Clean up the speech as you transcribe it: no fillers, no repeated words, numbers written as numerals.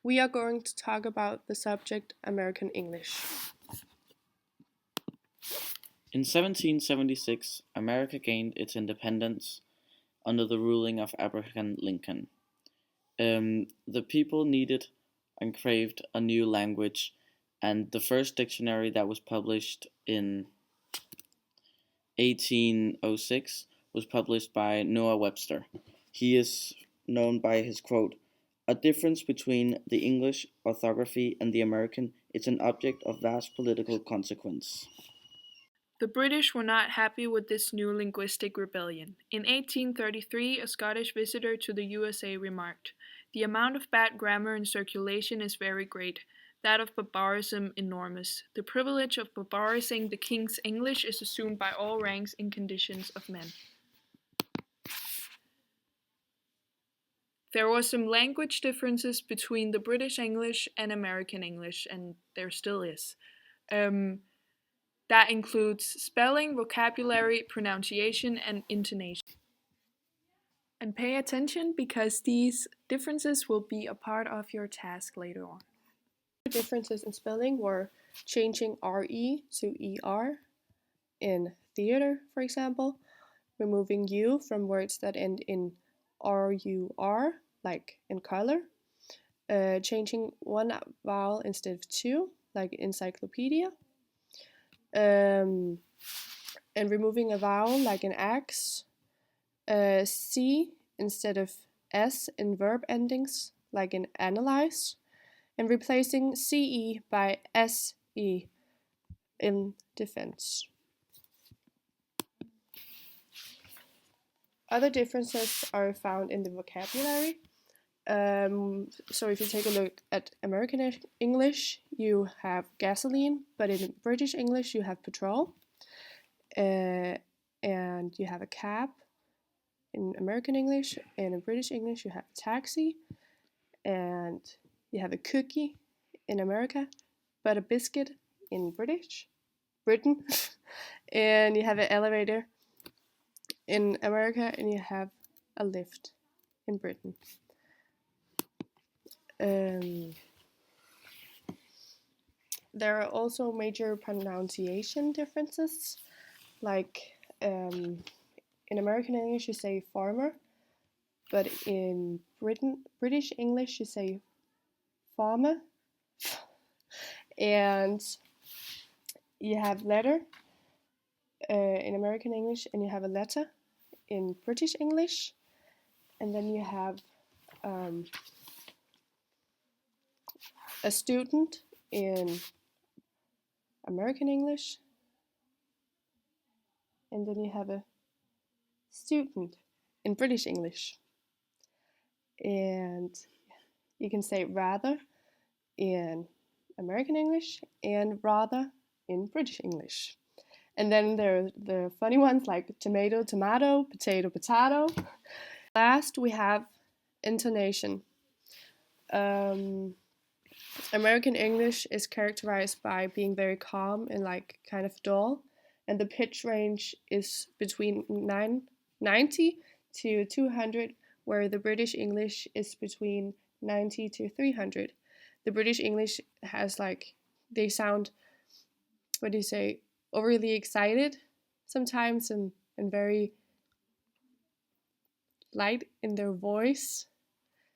We are going to talk about the subject American English. In 1776, America gained its independence under the ruling of Abraham Lincoln. The people needed and craved a new language, and the first dictionary that was published in 1806 was published by Noah Webster. He is known by his quote, "A difference between the English orthography and the American is an object of vast political consequence." The British were not happy with this new linguistic rebellion. In 1833, a Scottish visitor to the USA remarked, "The amount of bad grammar in circulation is very great, that of barbarism enormous. The privilege of barbarizing the King's English is assumed by all ranks and conditions of men." There were some language differences between the British English and American English, and there still is. That includes spelling, vocabulary, pronunciation, and intonation. And pay attention because these differences will be a part of your task later on. The differences in spelling were changing RE to ER in theater, for example, removing U from words that end in RUR, like in color, changing one vowel instead of two, like encyclopedia, and removing a vowel like an X, C instead of S in verb endings like in analyze, and replacing CE by SE in defense. Other differences are found in the vocabulary. So if you take a look at American English, you have gasoline, but in British English you have petrol, and you have a cab in American English, and in British English you have a taxi, and you have a cookie in America, but a biscuit in Britain, and you have an elevator in America, and you have a lift in Britain. There are also major pronunciation differences, like in American English you say farmer, but in British English you say farmer, and you have letter in American English, and you have a letter in British English, and then you have a student in American English, and then you have a student in British English. And you can say rather in American English and rather in British English. And then there are the funny ones like tomato, tomato, potato, potato. Last, we have intonation. American English is characterized by being very calm and like kind of dull, and the pitch range is between 90 to 200, where the British English is between 90 to 300. The British English has like, they sound, what do you say, overly excited sometimes, and very light in their voice.